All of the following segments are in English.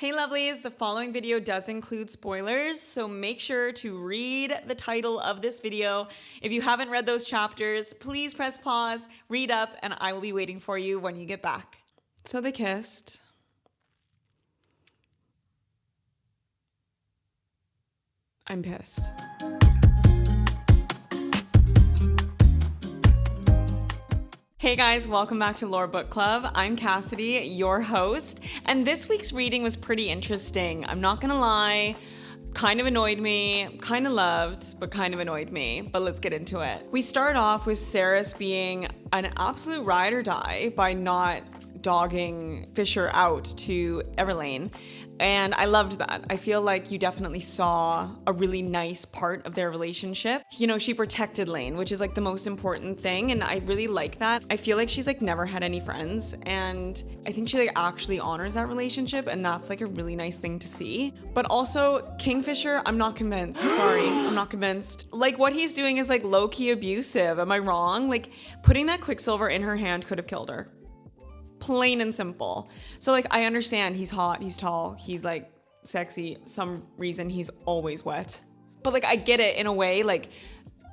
Hey lovelies, the following video does include spoilers, so make sure to read the title of this video. If you haven't read those chapters, please press pause, read up, and I will be waiting for you when you get back. So they kissed. I'm pissed. Hey guys, welcome back to Lore Book Club. I'm Cassidy, your host, and this week's reading was pretty interesting. I'm not gonna lie, kind of annoyed me, kind of loved, but kind of annoyed me. But let's get into it. We start off with Saris being an absolute ride or die by not dogging Fisher out to Everlane. And I loved that. I feel like you definitely saw a really nice part of their relationship. You know, she protected Lane, which is like the most important thing. And I really like that. I feel like she's like never had any friends. And I think she like actually honors that relationship. And that's like a really nice thing to see. But also Kingfisher, I'm not convinced. Sorry, I'm not convinced. Like what he's doing is like low-key abusive. Am I wrong? Like putting that Quicksilver in her hand could have killed her. Plain and simple. So like I understand he's hot, he's tall, he's like sexy, some reason he's always wet. But like I get it in a way, like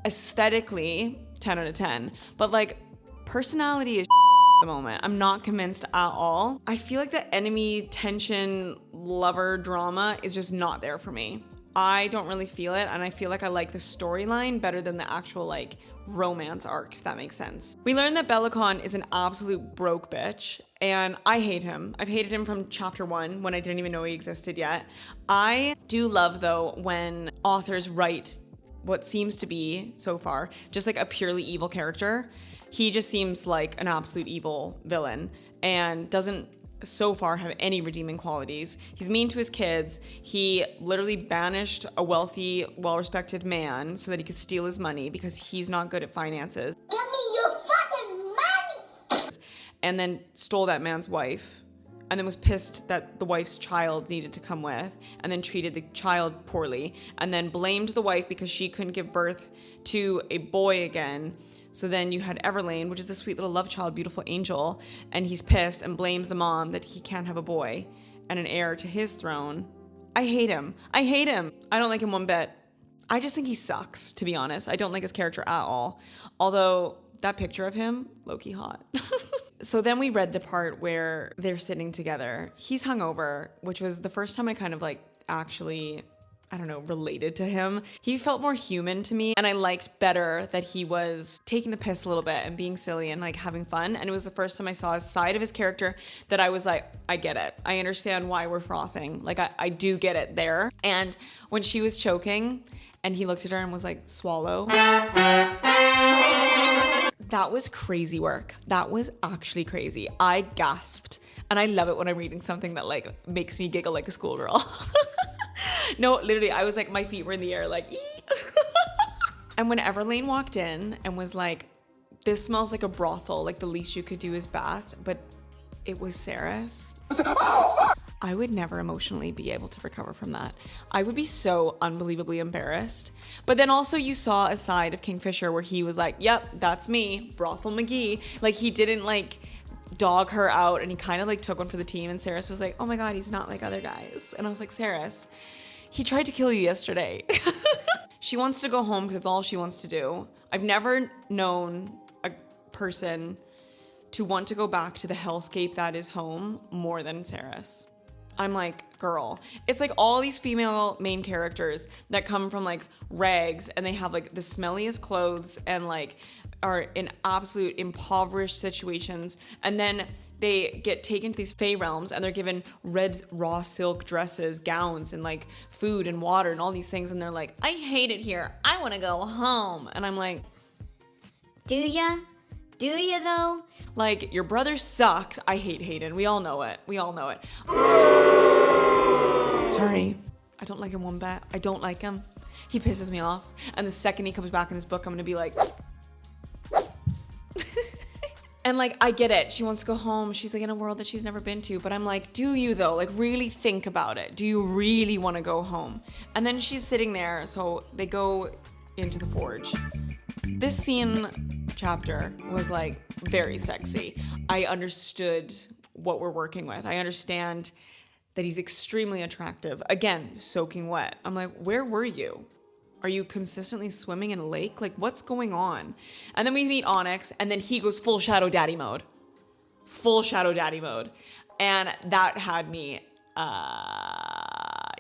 aesthetically 10 out of 10. But like personality is at the moment. I'm not convinced at all. I feel like the enemy tension lover drama is just not there for me. I don't really feel it, and I feel like I like the storyline better than the actual like romance arc, if that makes sense. We learned that Bellicon is an absolute broke bitch, and I hate him. I've hated him from chapter 1 when I didn't even know he existed yet. I do love though when authors write what seems to be, so far, just like a purely evil character. He just seems like an absolute evil villain and doesn't so far have any redeeming qualities. He's mean to his kids. He literally banished a wealthy, well-respected man so that he could steal his money because he's not good at finances. Give me your fucking money! And then stole that man's wife, and then was pissed that the wife's child needed to come with, and then treated the child poorly, and then blamed the wife because she couldn't give birth to a boy again. So then you had Everlane, which is the sweet little love child, beautiful angel, and he's pissed and blames the mom that he can't have a boy and an heir to his throne. I hate him. I hate him. I don't like him one bit. I just think he sucks, to be honest. I don't like his character at all. Although that picture of him, low-key hot. So then we read the part where they're sitting together. He's hungover, which was the first time I kind of like actually, I don't know, related to him. He felt more human to me, and I liked better that he was taking the piss a little bit and being silly and like having fun. And it was the first time I saw a side of his character that I was like, I get it. I understand why we're frothing. Like I do get it there. And when she was choking and he looked at her and was like, swallow. That was crazy work. That was actually crazy. I gasped. And I love it when I'm reading something that like makes me giggle like a schoolgirl. No, literally, I was like, my feet were in the air, like, ee. And when Everlane walked in and was like, this smells like a brothel, like the least you could do is bath, but it was Saris. I would never emotionally be able to recover from that. I would be so unbelievably embarrassed. But then also you saw a side of Kingfisher where he was like, yep, that's me, Brothel McGee. Like he didn't like dog her out, and he kind of like took one for the team, and Saris was like, oh my God, he's not like other guys. And I was like, Saris, he tried to kill you yesterday. She wants to go home because it's all she wants to do. I've never known a person to want to go back to the hellscape that is home more than Saris. I'm like, girl. It's like all these female main characters that come from like rags, and they have like the smelliest clothes and like are in absolute impoverished situations, and then they get taken to these fae realms and they're given red raw silk dresses, gowns, and like food and water and all these things, and they're like, I hate it here, I want to go home. And I'm like, Do ya? Do you though? like, your brother sucks. I hate Hayden. We all know it. We all know it. Sorry. I don't like him one bit. I don't like him. He pisses me off. And the second he comes back in this book, I'm going to be like... And like, I get it. She wants to go home. She's like in a world that she's never been to. But I'm like, do you though? Like, really think about it. Do you really want to go home? And then she's sitting there. So they go into the forge. This scene chapter was like very sexy. I understood what we're working with. I understand that he's extremely attractive. Again, soaking wet. I'm like, where were you? Are you consistently swimming in a lake? Like, what's going on? And then we meet Onyx, and then he goes full shadow daddy mode. Full shadow daddy mode. And that had me,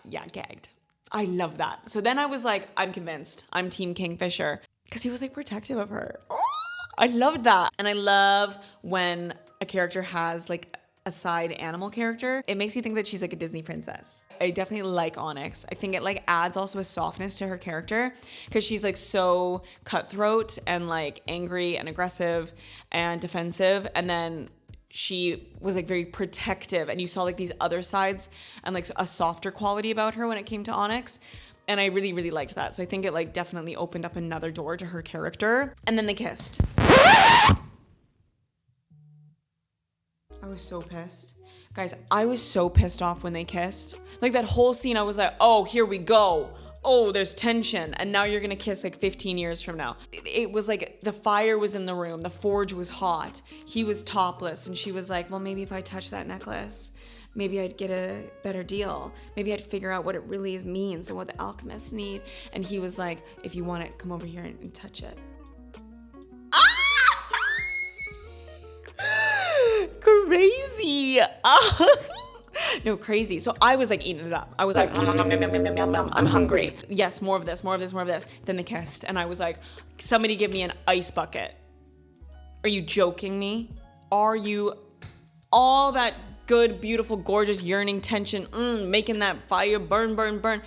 gagged. I love that. So then I was like, I'm convinced. I'm Team Kingfisher. Because he was like protective of her. Oh, I loved that. And I love when a character has like a side animal character. It makes you think that she's like a Disney princess. I definitely like Onyx. I think it like adds also a softness to her character because she's like so cutthroat and like angry and aggressive and defensive. And then she was like very protective, and you saw like these other sides and like a softer quality about her when it came to Onyx. And I really, really liked that. So I think it like definitely opened up another door to her character. And then they kissed. I was so pissed. Guys, I was so pissed off when they kissed. Like that whole scene, I was like, oh, here we go. Oh, there's tension. And now you're going to kiss like 15 years from now. It was like the fire was in the room. The forge was hot. He was topless. And she was like, well, maybe if I touch that necklace, maybe I'd get a better deal. Maybe I'd figure out what it really means and what the alchemists need. And he was like, if you want it, come over here and touch it. Crazy. No, crazy. So I was like eating it up. I was like, I'm hungry. Yes, more of this, more of this, more of this. Then they kissed. And I was like, somebody give me an ice bucket. Are you joking me? Are you all that good, beautiful, gorgeous, yearning tension, making that fire burn, burn, burn?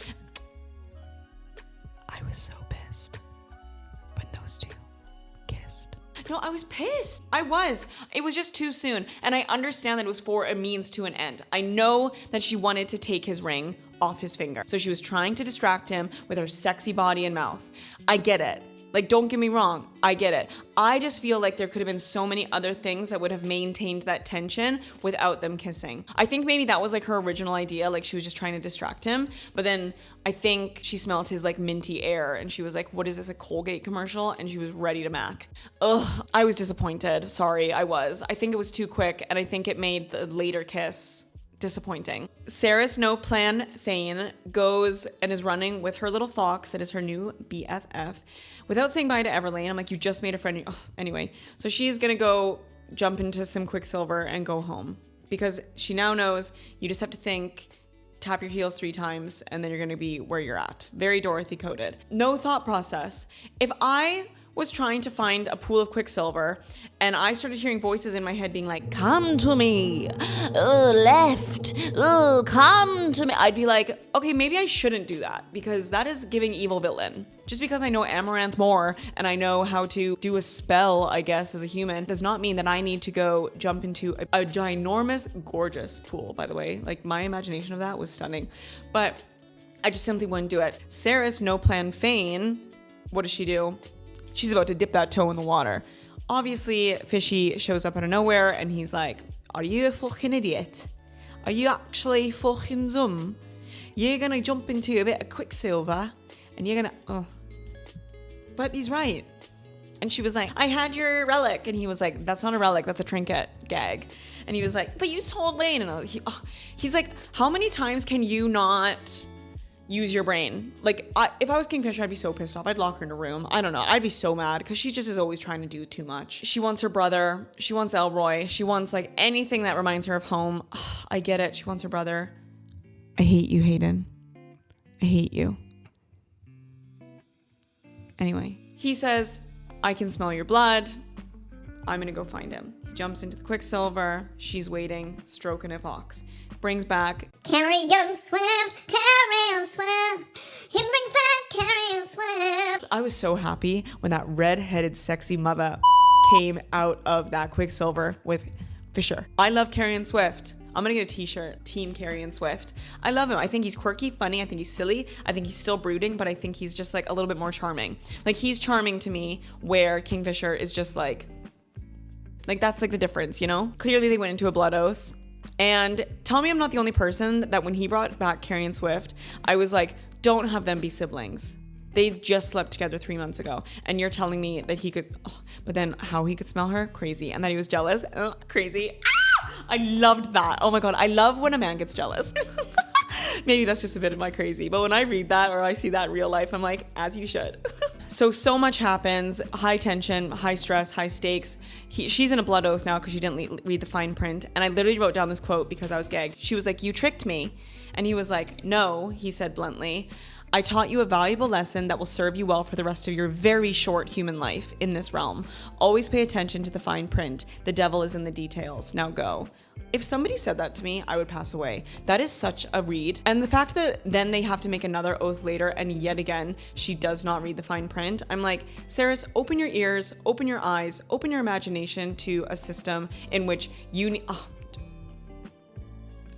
I was so pissed when those two kissed. No, I was pissed. I was. It was just too soon. And I understand that it was for a means to an end. I know that she wanted to take his ring off his finger. So she was trying to distract him with her sexy body and mouth. I get it. Like, don't get me wrong. I get it. I just feel like there could have been so many other things that would have maintained that tension without them kissing. I think maybe that was like her original idea. Like she was just trying to distract him. But then I think she smelled his like minty air and she was like, what is this, a Colgate commercial? And she was ready to mac. Ugh, I was disappointed. Sorry, I was. I think it was too quick and I think it made the later kiss disappointing. Sarah's no plan Thane goes and is running with her little fox that is her new BFF without saying bye to Everlane. I'm like, you just made a friend. Ugh. Anyway, so she's gonna go jump into some Quicksilver and go home because she now knows you just have to think, tap your heels 3 times and then you're gonna be where you're at. Very Dorothy coded. No thought process. If I was trying to find a pool of Quicksilver and I started hearing voices in my head being like, come to me, oh, left, oh, come to me, I'd be like, okay, maybe I shouldn't do that because that is giving evil villain. Just because I know Amaranth more and I know how to do a spell, I guess, as a human, does not mean that I need to go jump into a ginormous, gorgeous pool, by the way. Like, my imagination of that was stunning. But I just simply wouldn't do it. Sarah's no plan Fane, what does she do? She's about to dip that toe in the water. Obviously, Fishy shows up out of nowhere and he's like, are you a fucking idiot? Are you actually fucking dumb? You're gonna jump into a bit of Quicksilver and you're gonna, oh. But he's right. And she was like, I had your relic. And he was like, that's not a relic, that's a trinket, gag. And he was like, but you told Lane. And he's like, how many times can you not use your brain? Like, if I was Kingfisher, I'd be so pissed off. I'd lock her in a room. I don't know. I'd be so mad because she just is always trying to do too much. She wants her brother. She wants Elroy. She wants like anything that reminds her of home. I get it. She wants her brother. I hate you, Hayden. I hate you. Anyway, he says, I can smell your blood. I'm gonna go find him. He jumps into the Quicksilver. She's waiting, stroking a fox. Brings back Carry on Swift, carry on Swift. He brings back carry on Swift. I was so happy when that red-headed sexy mother came out of that Quicksilver with Fisher. I love Carrion Swift. I'm gonna get a t-shirt, Team Carrion Swift. I love him. I think he's quirky, funny. I think he's silly. I think he's still brooding, but I think he's just like a little bit more charming. Like he's charming to me where Kingfisher is just like that's like the difference, you know? Clearly they went into a blood oath. And tell me I'm not the only person that when he brought back Carrion Swift, I was like, don't have them be siblings. They just slept together 3 months ago. And you're telling me that he could, but then how he could smell her? Crazy. And that he was jealous? Crazy. Ah! I loved that. Oh my God. I love when a man gets jealous. Maybe that's just a bit of my crazy. But when I read that or I see that in real life, I'm like, as you should. So much happens. High tension, high stress, high stakes. She's in a blood oath now because she didn't read the fine print. And I literally wrote down this quote because I was gagged. She was like, "You tricked me." And he was like, "No," he said bluntly. "I taught you a valuable lesson that will serve you well for the rest of your very short human life in this realm. Always pay attention to the fine print. The devil is in the details. Now go." If somebody said that to me, I would pass away. That is such a read. And the fact that then they have to make another oath later and yet again, she does not read the fine print. I'm like, Saris, open your ears, open your eyes, open your imagination to a system in which you need... Oh.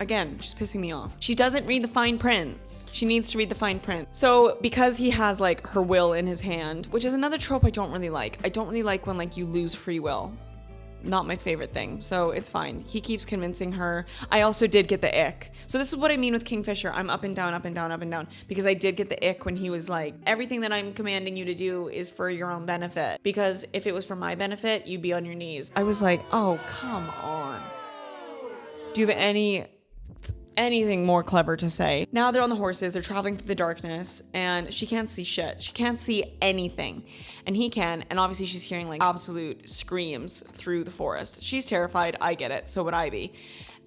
Again, she's pissing me off. She doesn't read the fine print. She needs to read the fine print. So because he has like her will in his hand, which is another trope I don't really like. I don't really like when like you lose free will. Not my favorite thing, so it's fine. He keeps convincing her. I also did get the ick. So this is what I mean with Kingfisher. I'm up and down, up and down, up and down, because I did get the ick when he was like, everything that I'm commanding you to do is for your own benefit. Because if it was for my benefit, you'd be on your knees. I was like, oh, come on. Do you have anything more clever to say? Now they're on the horses, they're traveling through the darkness, and she can't see shit. She can't see anything. And he can, and obviously she's hearing like absolute screams through the forest. She's terrified, I get it, so would I be.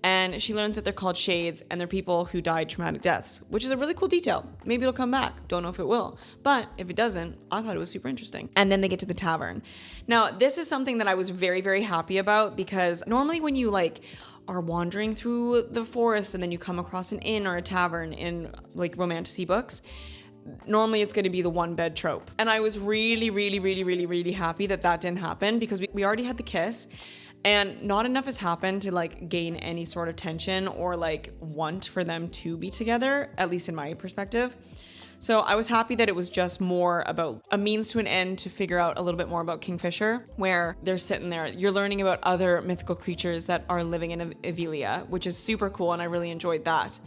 And she learns that they're called shades, and they're people who died traumatic deaths, which is a really cool detail. Maybe it'll come back, don't know if it will. But if it doesn't, I thought it was super interesting. And then they get to the tavern. Now, this is something that I was very, very happy about, because normally when you like are wandering through the forest and then you come across an inn or a tavern in like romantasy books, normally it's going to be the one bed trope. And I was really, really, really, really, really happy that that didn't happen, because we already had the kiss and not enough has happened to like gain any sort of tension or like want for them to be together, at least in my perspective. So I was happy that it was just more about a means to an end to figure out a little bit more about Kingfisher, where they're sitting there. You're learning about other mythical creatures that are living in Avelia, which is super cool, and I really enjoyed that.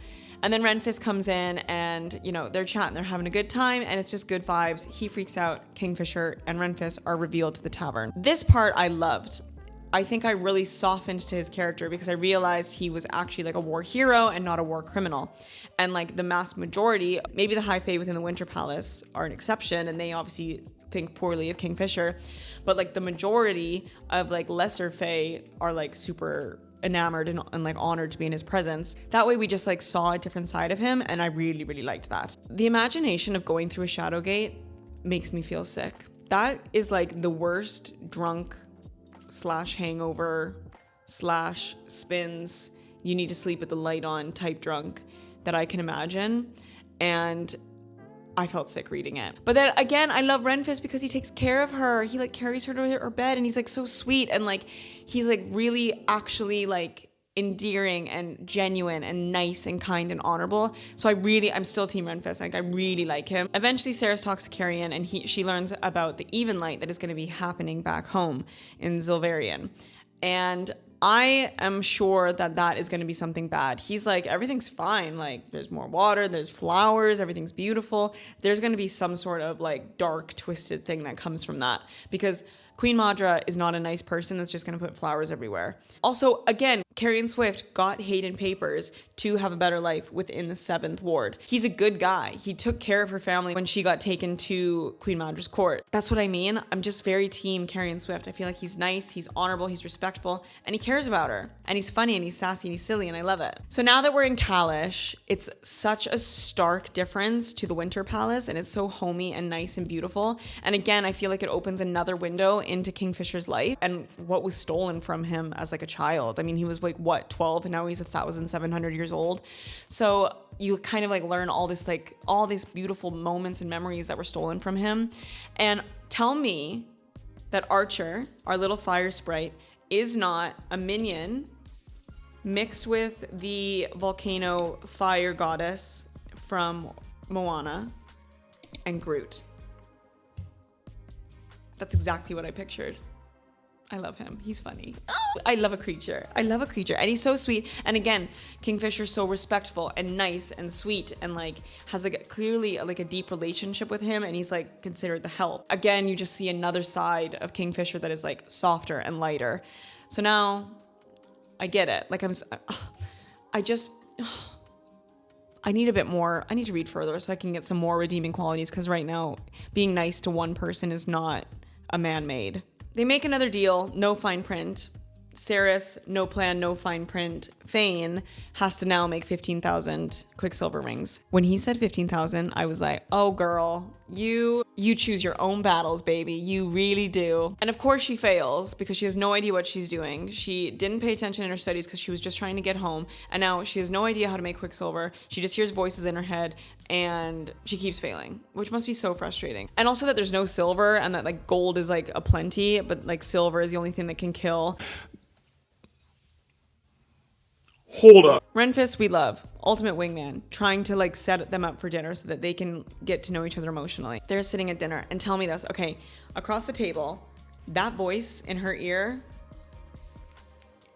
And then Renfis comes in and, you know, they're chatting, they're having a good time, and it's just good vibes. He freaks out, Kingfisher and Renfis are revealed to the tavern. This part I loved. I think I really softened to his character because I realized he was actually like a war hero and not a war criminal. And like the mass majority, maybe the High Fae within the Winter Palace are an exception, and they obviously think poorly of Kingfisher, but like the majority of like lesser Fae are like super enamored and like honored to be in his presence. That way we just like saw a different side of him, and I really, really liked that. The imagination of going through a shadow gate makes me feel sick. That is like the worst drunk / hangover / spins, you need to sleep with the light on type drunk that I can imagine. And I felt sick reading it. But then again, I love Renfis because he takes care of her. He like carries her to her bed, and he's like so sweet, and like he's like really actually like endearing and genuine and nice and kind and honorable. So I'm still team Renfis. Like I really like him. Eventually Saris talks to Carrion, and she learns about the even light that is going to be happening back home in Zilverian. And I am sure that that is going to be something bad. He's like, everything's fine. Like there's more water, there's flowers, everything's beautiful. There's going to be some sort of like dark, twisted thing that comes from that, because Queen Madra is not a nice person that's just going to put flowers everywhere. Also, again, Carrion Swift got Hayden papers to have a better life within the 7th ward. He's a good guy. He took care of her family when she got taken to Queen Madra's court. That's what I mean. I'm just very team Carrion Swift. I feel like he's nice, he's honorable, he's respectful, and he cares about her. And he's funny, and he's sassy, and he's silly, and I love it. So now that we're in Kalish, it's such a stark difference to the Winter Palace, and it's so homey and nice and beautiful. And again, I feel like it opens another window into Kingfisher's life and what was stolen from him as like a child. I mean, he was like, what, 12, and now he's 1,700 years old. So you kind of like learn all these beautiful moments and memories that were stolen from him. And tell me that Archer, our little fire sprite, is not a minion mixed with the volcano fire goddess from Moana and Groot. That's exactly what I pictured. I love him. He's funny. Oh, I love a creature. And he's so sweet. And again, Kingfisher's so respectful and nice and sweet, and like has like clearly like a deep relationship with him, and he's like considered the help. Again, you just see another side of Kingfisher that is like softer and lighter. So now I get it. Like I need a bit more. I need to read further so I can get some more redeeming qualities, because right now being nice to one person is not a man-made. They make another deal, no fine print. Ceres, no plan, no fine print. Fane has to now make 15,000 Quicksilver rings. When he said 15,000, I was like, oh girl, you choose your own battles, baby. You really do. And of course she fails because she has no idea what she's doing. She didn't pay attention in her studies because she was just trying to get home. And now she has no idea how to make Quicksilver. She just hears voices in her head and she keeps failing, which must be so frustrating. And also that there's no silver and that like gold is like a plenty, but like silver is the only thing that can kill. Hold up. Renfis, we love. Ultimate wingman. Trying to like set them up for dinner so that they can get to know each other emotionally. They're sitting at dinner and tell me this. Okay, across the table, that voice in her ear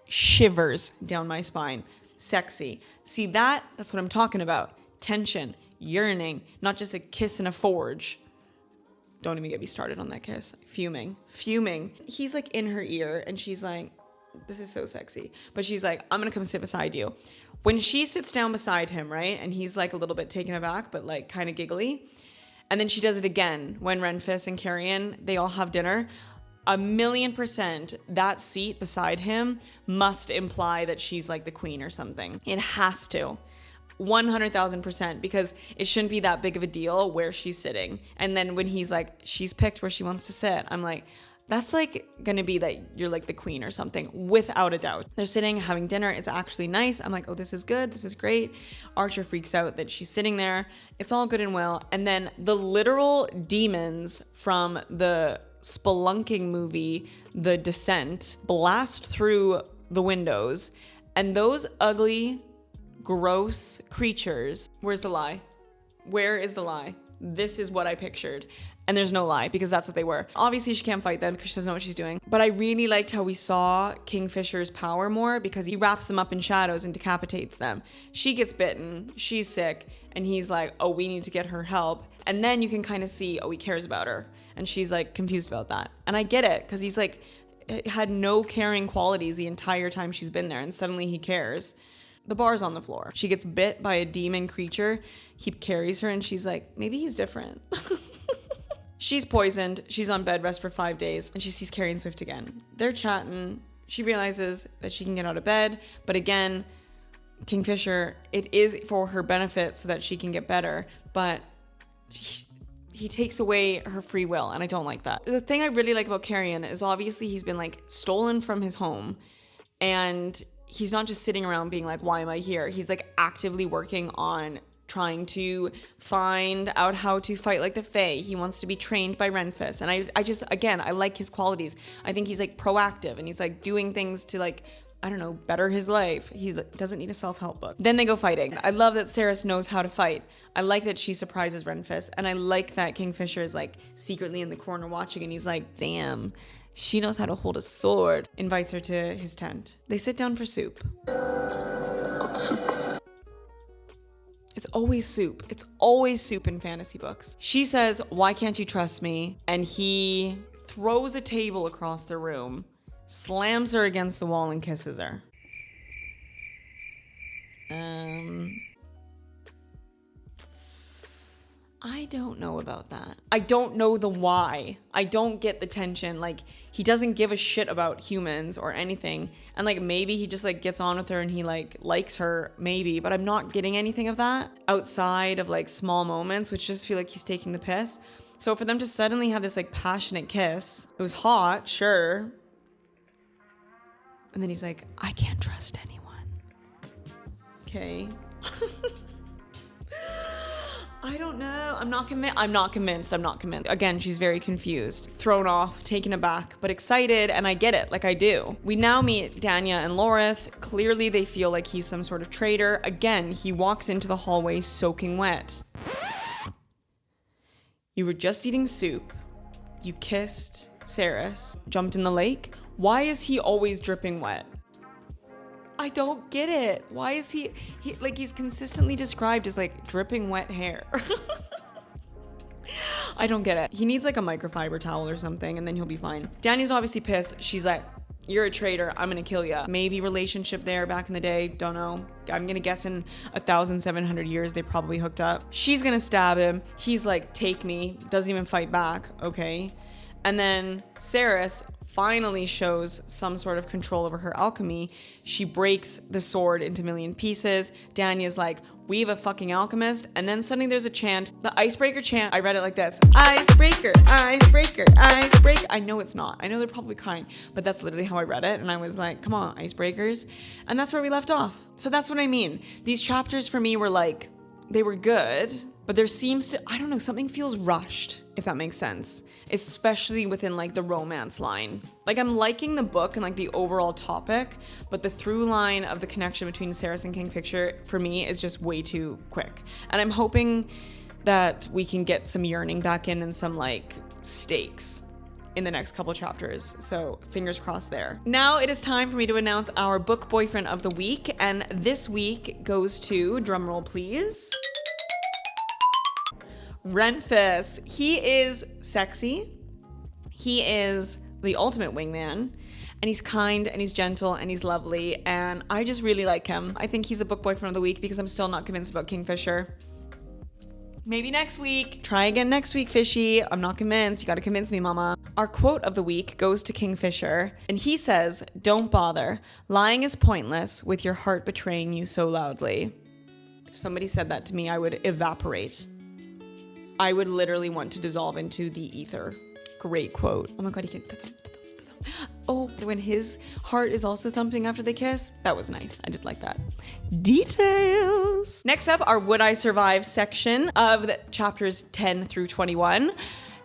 shivers down my spine. Sexy. See that's what I'm talking about. Tension, yearning, not just a kiss in a forge. Don't even get me started on that kiss. Fuming. He's like in her ear and she's like, this is so sexy. But she's like, I'm gonna come sit beside you. When she sits down beside him, right? And he's like a little bit taken aback, but like kind of giggly. And then she does it again when Renfis and Carrion, they all have dinner. 1,000,000% that seat beside him must imply that she's like the queen or something. It has to. 100,000%, because it shouldn't be that big of a deal where she's sitting. And then when he's like, she's picked where she wants to sit, I'm like, that's like gonna be that you're like the queen or something, without a doubt. They're sitting having dinner. It's actually nice. I'm like, oh, this is good. This is great. Archer freaks out that she's sitting there. It's all good and well. And then the literal demons from the spelunking movie, The Descent, blast through the windows. And those ugly, gross creatures, where's the lie? Where is the lie? This is what I pictured. And there's no lie, because that's what they were. Obviously, she can't fight them because she doesn't know what she's doing. But I really liked how we saw Kingfisher's power more, because he wraps them up in shadows and decapitates them. She gets bitten, she's sick, and he's like, oh, we need to get her help. And then you can kind of see, oh, he cares about her. And she's like confused about that. And I get it, because he's like, had no caring qualities the entire time she's been there, and suddenly he cares. The bar's on the floor. She gets bit by a demon creature. He carries her, and she's like, maybe he's different. She's poisoned. She's on bed rest for 5 days, and she sees Carrie and Swift again. They're chatting. She realizes that she can get out of bed, but again, Kingfisher, it is for her benefit so that she can get better, but he takes away her free will, and I don't like that. The thing I really like about Carrion is obviously he's been like stolen from his home, and he's not just sitting around being like, why am I here? He's like actively working on trying to find out how to fight like the Fae. He wants to be trained by Renfis. And I just, again, I like his qualities. I think he's like proactive and he's like doing things to like, I don't know, better his life. He doesn't need a self-help book. Then they go fighting. I love that Ceres knows how to fight. I like that she surprises Renfis. And I like that Kingfisher is like secretly in the corner watching and he's like, damn, she knows how to hold a sword. Invites her to his tent. They sit down for soup. It's always soup. It's always soup in fantasy books. She says, why can't you trust me? And he throws a table across the room, slams her against the wall, and kisses her. I don't know about that. I don't know the why. I don't get the tension. Like, he doesn't give a shit about humans or anything. And like, maybe he just like gets on with her and he like likes her, maybe, but I'm not getting anything of that outside of like small moments, which just feel like he's taking the piss. So for them to suddenly have this like passionate kiss, it was hot, sure. And then he's like, I can't trust anyone. Okay. I don't know. I'm not convinced. Again, she's very confused, thrown off, taken aback, but excited, and I get it, like I do. We now meet Danya and Lorith. Clearly, they feel like he's some sort of traitor. Again, he walks into the hallway soaking wet. You were just eating soup. You kissed Ceres, jumped in the lake. Why is he always dripping wet? I don't get it. Why is he like, he's consistently described as like dripping wet hair. I don't get it. He needs like a microfiber towel or something and then he'll be fine. Danny's obviously pissed. She's like, You're a traitor. I'm gonna kill you. Maybe relationship there back in the day. Don't know. I'm gonna guess in 1,700 years they probably hooked up. She's gonna stab him. He's like, take me. Doesn't even fight back. Okay. And then Ceres finally shows some sort of control over her alchemy. She breaks the sword into a million pieces. Danya's like, we have a fucking alchemist. And then suddenly there's a chant, the icebreaker chant. I read it like this: icebreaker, icebreaker, icebreaker. I know it's not. I know they're probably crying, but that's literally how I read it. And I was like, come on, icebreakers. And that's where we left off. So that's what I mean. These chapters for me were like, they were good, but there seems to, I don't know, something feels rushed, if that makes sense, especially within like the romance line. Like I'm liking the book and like the overall topic, but the through line of the connection between Ceres and Kingfisher for me is just way too quick. And I'm hoping that we can get some yearning back in and some like stakes in the next couple chapters. So fingers crossed there. Now it is time for me to announce our book boyfriend of the week. And this week goes to, drumroll please, Renfis. He is sexy. He is the ultimate wingman. And he's kind and he's gentle and he's lovely. And I just really like him. I think he's a book boyfriend of the week because I'm still not convinced about Kingfisher. Maybe next week. Try again next week, Fishy. I'm not convinced. You gotta convince me, mama. Our quote of the week goes to Kingfisher. And he says, don't bother. Lying is pointless with your heart betraying you so loudly. If somebody said that to me, I would evaporate. I would literally want to dissolve into the ether. Great quote. Oh my God, he can. Oh, when his heart is also thumping after they kiss. That was nice. I did like that. Details. Next up, our Would I Survive section of the chapters 10 through 21.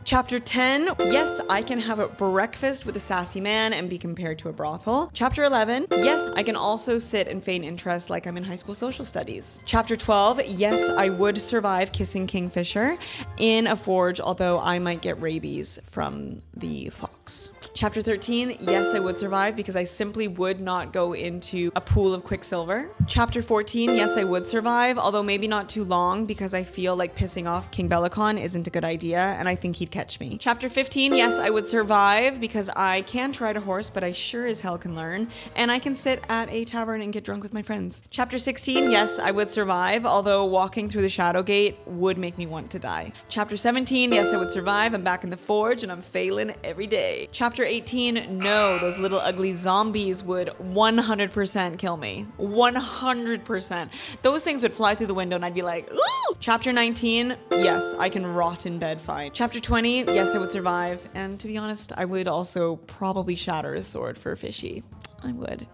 Chapter 10, yes, I can have a breakfast with a sassy man and be compared to a brothel. Chapter 11, yes, I can also sit and feign interest like I'm in high school social studies. Chapter 12, yes, I would survive kissing Kingfisher in a forge, although I might get rabies from the fox. Chapter 13, yes, I would survive because I simply would not go into a pool of Quicksilver. Chapter 14, yes, I would survive, although maybe not too long because I feel like pissing off King Bellicon isn't a good idea and I think he'd catch me. Chapter 15, yes, I would survive because I can't ride a horse, but I sure as hell can learn, and I can sit at a tavern and get drunk with my friends. Chapter 16, yes, I would survive, although walking through the Shadow Gate would make me want to die. Chapter 17, yes, I would survive. I'm back in the forge and I'm failing every day. Chapter 18, no, those little ugly zombies would 100% kill me. 100%. Those things would fly through the window and I'd be like, ooh! Chapter 19, yes, I can rot in bed fine. Chapter 20, yes, I would survive. And to be honest, I would also probably shatter his sword for Fishy. I would.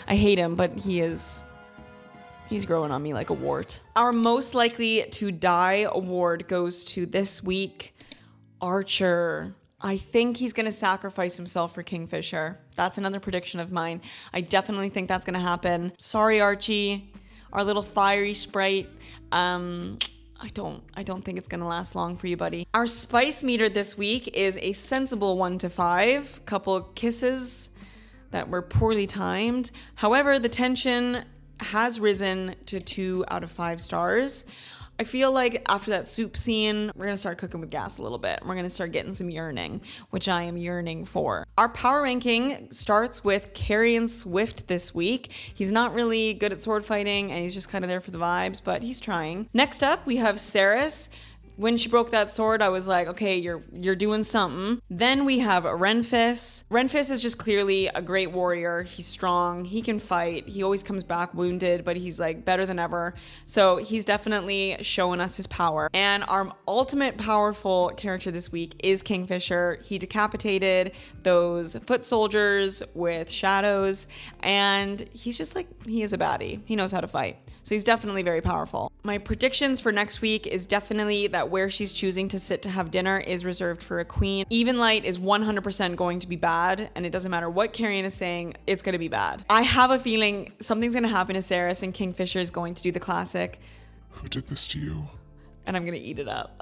I hate him, but he's growing on me like a wart. Our most likely to die award goes to this week, Archer. I think he's going to sacrifice himself for Kingfisher. That's another prediction of mine. I definitely think that's going to happen. Sorry, Archie, our little fiery sprite. I don't think it's gonna last long for you, buddy. Our spice meter this week is a sensible 1 to 5. Couple kisses that were poorly timed. However, the tension has risen to 2 out of 5 stars. I feel like after that soup scene, we're gonna start cooking with gas a little bit. We're gonna start getting some yearning, which I am yearning for. Our power ranking starts with Carrion Swift this week. He's not really good at sword fighting and he's just kind of there for the vibes, but he's trying. Next up, we have Ceres. When she broke that sword, I was like, okay, you're doing something. Then we have Renfis. Renfis is just clearly a great warrior. He's strong. He can fight. He always comes back wounded, but he's like better than ever. So he's definitely showing us his power. And our ultimate powerful character this week is Kingfisher. He decapitated those foot soldiers with shadows. And he's just like, he is a baddie. He knows how to fight. So he's definitely very powerful. My predictions for next week is definitely that where she's choosing to sit to have dinner is reserved for a queen. Even Light is 100% going to be bad, and it doesn't matter what Carrion is saying, it's going to be bad. I have a feeling something's going to happen to Ceres and Kingfisher is going to do the classic, who did this to you? And I'm going to eat it up.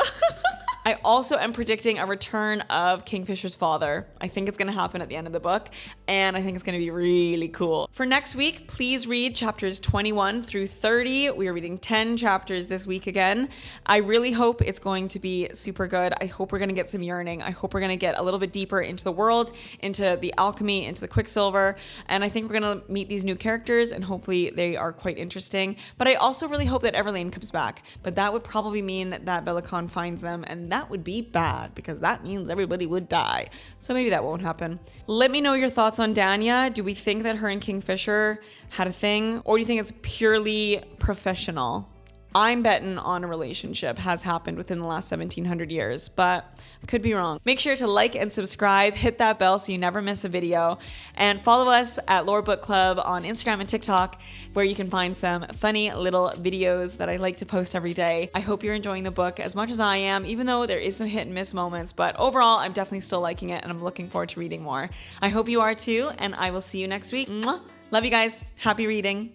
I also am predicting a return of Kingfisher's father. I think it's going to happen at the end of the book, and I think it's going to be really cool. For next week, please read chapters 21 through 30. We are reading 10 chapters this week again. I really hope it's going to be super good. I hope we're going to get some yearning. I hope we're going to get a little bit deeper into the world, into the alchemy, into the Quicksilver, and I think we're going to meet these new characters, and hopefully they are quite interesting. But I also really hope that Everlane comes back, but that would probably mean that Bellicon finds them, and that would be bad because that means everybody would die. So maybe that won't happen. Let me know your thoughts on Danya. Do we think that her and Kingfisher had a thing, or do you think it's purely professional? I'm betting on a relationship has happened within the last 1700 years, but I could be wrong. Make sure to like and subscribe, hit that bell so you never miss a video, and follow us at Lore Book Club on Instagram and TikTok, where you can find some funny little videos that I like to post every day. I hope you're enjoying the book as much as I am, even though there is some hit and miss moments, but overall, I'm definitely still liking it, and I'm looking forward to reading more. I hope you are too, and I will see you next week. Mwah! Love you guys. Happy reading.